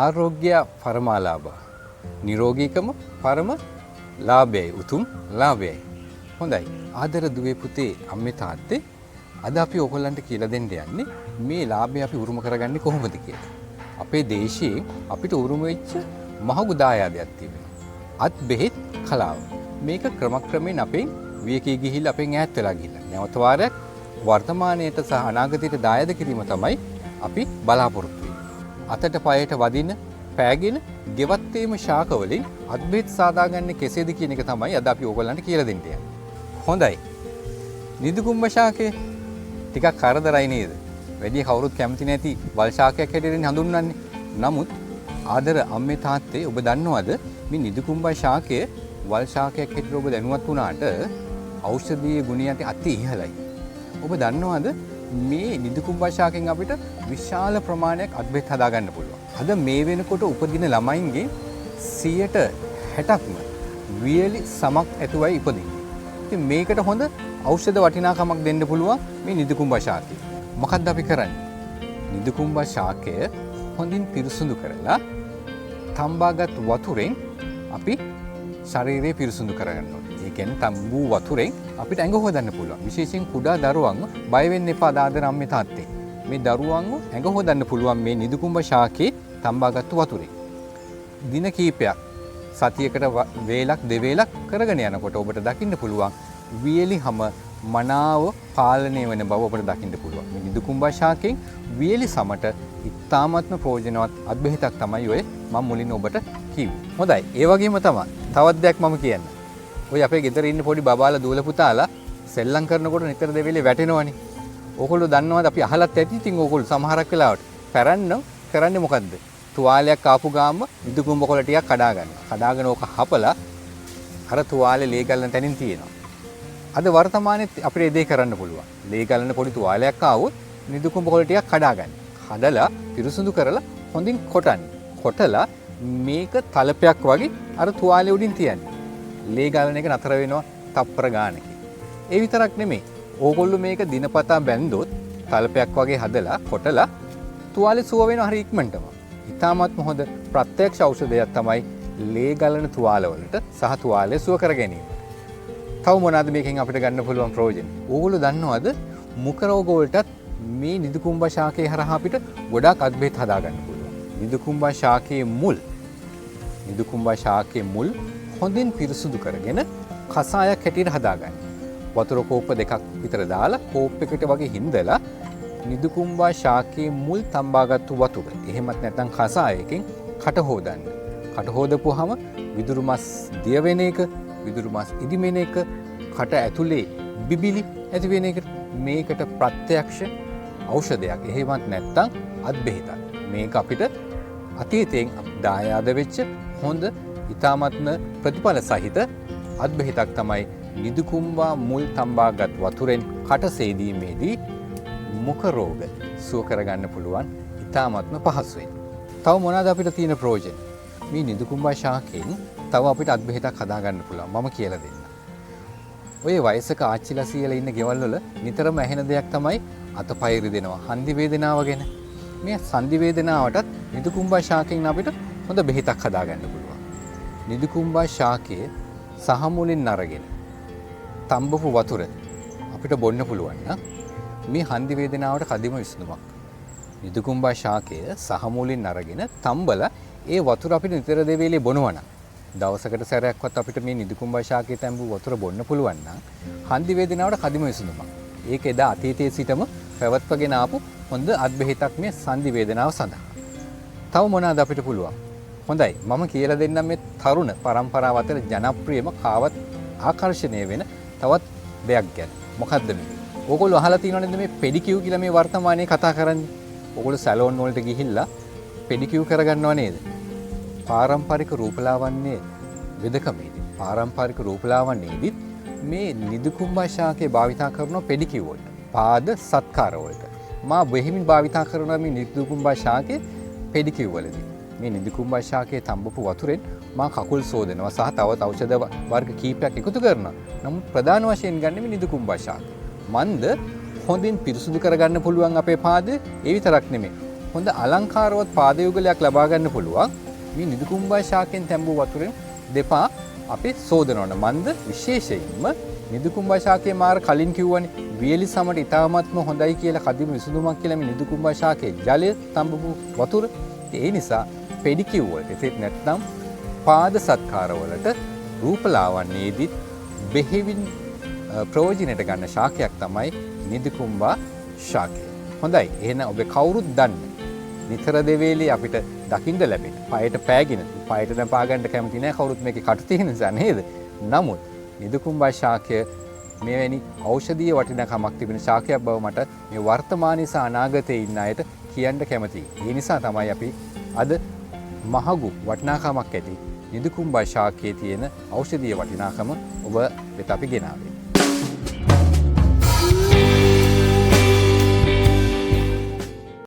ආරෝග්‍ය පරමාලාභ. නිරෝගීකම පරම ලාභයයි, උතුම් ලාභයයි. හොඳයි. ආදර දුවේ පුතේ අම්මේ තාත්තේ අද අපි ඔයගොල්ලන්ට කියලා දෙන්න යන්නේ මේ ලාභය අපි උරුම කරගන්නේ කොහොමද කියලා. අපේ දේශයේ අපිට උරුම වෙච්ච මහඟු දායාදයක් තිබෙනවා. අත් බෙහෙත් කලාව. මේක ක්‍රමක්‍රමයෙන් අපෙන් වියකී ගිහිල්ලා අපෙන් ඈත් වෙලා ගිහිල්ලා. නැවත වාරයක් වර්තමානයට සහ අනාගතයට දායාද කිරීම තමයි අපි බලාපොරොත්තු වෙන්නේ. අතට පයට වදින පෑගෙන ගෙවත් වීම ශාකවලින් අත් බෙහෙත් සාදාගන්නේ කෙසේද කියන එක තමයි අද අපි ඕගොල්ලන්ට කියලා දෙන්න යන්නේ. හොඳයි. නිදුකුම්බ ශාකය ටිකක් කරදරයි නේද? වැඩි කවුරුත් කැමති නැති වල් ශාකයක් හැටියට හඳුන්වන්නේ. නමුත් ආදර අම්මේ තාත්තේ ඔබ දන්නවද මේ නිදුකුම්බ ශාකය වල් ශාකයක් හැටියට ඔබ දැනුවත් වුණාට ඖෂධීය ගුණයන්ට අති ඉහළයි. ඔබ දන්නවද මේ නිදුකුම්බ ශාකයෙන් අපිට විශාල ප්‍රමාණයක් අත් බෙහෙත් හදා ගන්න පුළුවන්. අද මේ වෙනකොට උපදින ළමයින්ගේ 60%ක්ම වියලි සමක් ඇතුවයි ඉපදින්නේ. ඉතින් මේකට හොඳ ඖෂධ වටිනාකමක් දෙන්න පුළුවන් මේ නිදුකුම්බ ශාකය. මොකක්ද අපි කරන්නේ? නිදුකුම්බ ශාකය හොඳින් පිරිසුදු කරලා තම්බාගත් වතුරෙන් අපි ශරීරය පිරිසුදු කරගන්න ඕනේ. ඒ කියන්නේ තම්බු වතුරෙන් අපිට ඇඟ හොදන්න පුළුවන්. විශේෂයෙන් කුඩා දරුවන්ව බය වෙන්න එපා ආදර අම්මේ තාත්තේ. මේ දරුවන්ව ඇඟ හොදන්න පුළුවන් මේ නිදුකුම්බ ශාකේ තම්බාගත්තු වතුරේ. දින කීපයක් සතියකට වේලක් දෙවේලක් කරගෙන යනකොට ඔබට දකින්න පුළුවන් වියලි හැම මනාව පාලනය වෙන බව ඔබට දකින්න පුළුවන්. මේ නිදුකුම්බ ශාකයෙන් වියලි සමට ඉතාමත්ම ප්‍රයෝජනවත් අත් බෙහෙතක් තමයි ඔය මම මුලින් ඔබට කිව්වේ. හොඳයි. ඒ වගේම තමයි තවත් දෙයක් මම කියන්න. ඔය අපේ ගෙදර ඉන්න පොඩි බබාලා දූල පුතාලා සෙල්ලම් කරනකොට නිතර දෙවිලේ වැටෙනවනේ. ඕගොල්ලෝ දන්නවද අපි අහලත් ඇති. ඉතින් ඕගොල්ලෝ සමහරක් වෙලාවට පැරන්න කරන්නේ මොකද්ද? තුවාලයක් ආපු ගාම නිදුකුම්බ කොළ ටිකක් කඩා ගන්නවා. කඩාගෙන ඕක හපලා අර තුවාලේ ලේ ගලන තැනින් තියෙනවා. අද වර්තමානයේ අපිට ඒ දේ කරන්න පුළුවන්. ලේ ගලන පොඩි තුවාලයක් ආවොත් නිදුකුම්බ කොළ ටිකක් කඩාගන්න. හදලා පිරිසුදු කරලා හොඳින් කොටන්න. කොටලා මේක තලපයක් වගේ අර තුවාලේ උඩින් තියන්න. ලේ ගලන එක නතර වෙනවා තප්පර ගානකින්. ඒ විතරක් නෙමෙයි. ඕගොල්ලෝ මේක දිනපතා බැන්දොත් තලපයක් වගේ හදලා කොටලා තුවාලේ සුව වෙනවා හරි ඉක්මනටම. ඉතාමත්ම හොඳ ප්‍රත්‍යක්ෂ ඖෂධයක් තමයි ලේ ගලන තුවාලවලට සහ තුවාලය සුව කර ගැනීම. තව මොනවාද මේකෙන් අපිට ගන්න පුළුවන් ප්‍රයෝජන? ඕගොල්ලෝ දන්නවද මුඛ රෝග වලටත් මේ නිදුකුම්බ ශාකය හරහා අපිට ගොඩාක් අත් බෙහෙත් හදා ගන්න පුළුවන්. නිදුකුම්බ ශාකයේ මුල් හොඳින් පිරිසුදු කරගෙන කසායක් හැටියට හදාගන්න. වතුර කෝප්ප දෙකක් විතර දාලා කෝප් එකකට වගේ හින්දලා නිදුකුම්බ ශාකයේ මුල් තම්බාගත්තු වතුර. එහෙමත් නැත්නම් කසායකින් කට හොදන්න. කට හොදපුවාම විදුරු මස් දිය වෙන එක, විදුරු මස් ඉදිමෙන එක, කට ඇතුලේ බිබිලි ඇති වෙන එක මේකට ප්‍රත්‍යක්ෂ ඖෂධයක්. එහෙමත් නැත්නම් අත් බෙහෙතක්. මේක අපිට අතීතයෙන් දායාද වෙච්ච හොඳ ඉතාමත්ම ප්‍රතිඵල සහිත අත් බෙහෙතක් තමයි නිදුකුම්බා මුල් තම්බාගත් වතුරෙන් කට සේදීමේදී මුඛ රෝග සුව කරගන්න පුළුවන් ඉතාමත්ම පහසුවෙන්. තව මොනවාද අපිට තියෙන ප්‍රයෝජන? මේ නිදුකුම්බා ශාකයෙන් තව අපිට අත් බෙහෙතක් හදාගන්න පුළුවන්. මම කියලා දෙන්න. ඔය වයසක ආච්චිලා සීයලා ඉන්න ගෙවල් වල නිතරම ඇහෙන දෙයක් තමයි අතපය රිදෙනවා, හන්දි වේදනාව ගැන. මේ සන්ධි වේදනාවටත් නිදුකුම්බා ශාකයෙන් අපිට හොඳ බෙහෙතක් හදාගන්න පුළුවන්. නිදුකුම්බා ශාකයේ සහ මුලින් අරගෙන තම්බපු වතුර අපිට බොන්න පුළුවන් නම් මේ හන්දි වේදනාවට කදිම විසඳුමක්. නිදුකුම්බා ශාකය සහ මුලින් අරගෙන තම්බලා ඒ වතුර අපිට නිතර දෙවේලේ බොනවා නම් දවසකට සැරයක්වත් අපිට මේ නිදුකුම්බා ශාකයේ තැඹු වතුර බොන්න පුළුවන් නම් හන්දි වේදනාවට කදිම විසඳුමක්. ඒක එදා අතීතයේ සිටම පැවැත්වගෙන ආපු හොඳ අත් බෙහෙතක් මේ සන්ධි වේදනාව සඳහා. තව මොනවාද අපිට පුළුවන්? හොඳයි මම කියලා දෙන්නම් මේ තරුණ පරම්පරාව අතර ජනප්‍රියම කාවත් ආකර්ෂණය වෙන තවත් දෙයක් ගැන. මොකද්ද මේ? ඕගොල්ලෝ අහලා තියෙනව නේද මේ පෙඩිකියු කියලා මේ වර්තමානයේ කතා කරන්නේ? ඕගොල්ලෝ සැලෝන් වලට ගිහිල්ලා පෙඩිකියු කරගන්නව නේද? පාරම්පරික රූපලාවන්‍ය වෙදකමේදී පාරම්පරික රූපලාවන්‍යයේදී මේ නිදුකුම්බා ශාකය භාවිතා කරන පෙඩිකියු වලට පාද සත්කාර වලට මා බෙහෙමින් භාවිතා කරන මේ නිදුකුම්බා ශාකයේ පෙඩිකියු වලදී මේ නිදුකුම්බා ශාකයේ තඹපු වතුරෙන් මා කකුල් සෝදනවා සහ තවත් ඖෂධ වර්ග කීපයක් එකතු කරනවා. නමුත් ප්‍රධාන වශයෙන් ගන්න මේ නිදුකුම්බා ශාකය. මන්ද හොඳින් පිරිසුදු කරගන්න පුළුවන් අපේ පාදේ. ඒ විතරක් නෙමෙයි. හොඳ අලංකාරවත් පාදයුගලයක් ලබා ගන්න පුළුවන් මේ නිදුකුම්බා ශාකයෙන් තැඹූ වතුරෙන් දෙපා අපි සෝදනවන. මන්ද විශේෂයෙන්ම නිදුකුම්බා ශාකයේ මාර කලින් කිව්වනේ වියලි සමට ඉතාමත්ම හොඳයි කියලා කදිම විසඳුමක් කියලා මේ නිදුකුම්බා ශාකයේ ජලය තඹපු වතුර. ඒ නිසා පෙඩිකියුර් වලට ඒත් නැත්නම් පාද සත්කාරවලට රූපලාවන්‍යයේදී බෙහෙවින් ප්‍රයෝජනයට ගන්න ශාකයක් තමයි නිදුකුම්බා ශාකය. හොඳයි. එහෙනම් ඔබ කවුරුත් දන්නේ නිතර දෙවේලේ අපිට දකින්න ලැබෙන පයට පෑගෙන පයට නපා ගන්න කැමති නැහැ කවුරුත් මේකේ කට තියෙන නිසා නේද? නමුත් නිදුකුම්බා ශාකය මෙවැනි ඖෂධීය වටිනාකමක් තිබෙන ශාකයක් බව මට මේ වර්තමානයේ සහ අනාගතයේ ඉන්න අයට කියන්න කැමතියි. ඒ නිසා තමයි අපි අද මහඟු වටිනාකමක් ඇති නිදුකුම්බා ශාකයේ තියෙන ඖෂධීය වටිනාකම ඔබ වෙත අපි ගෙනාවේ.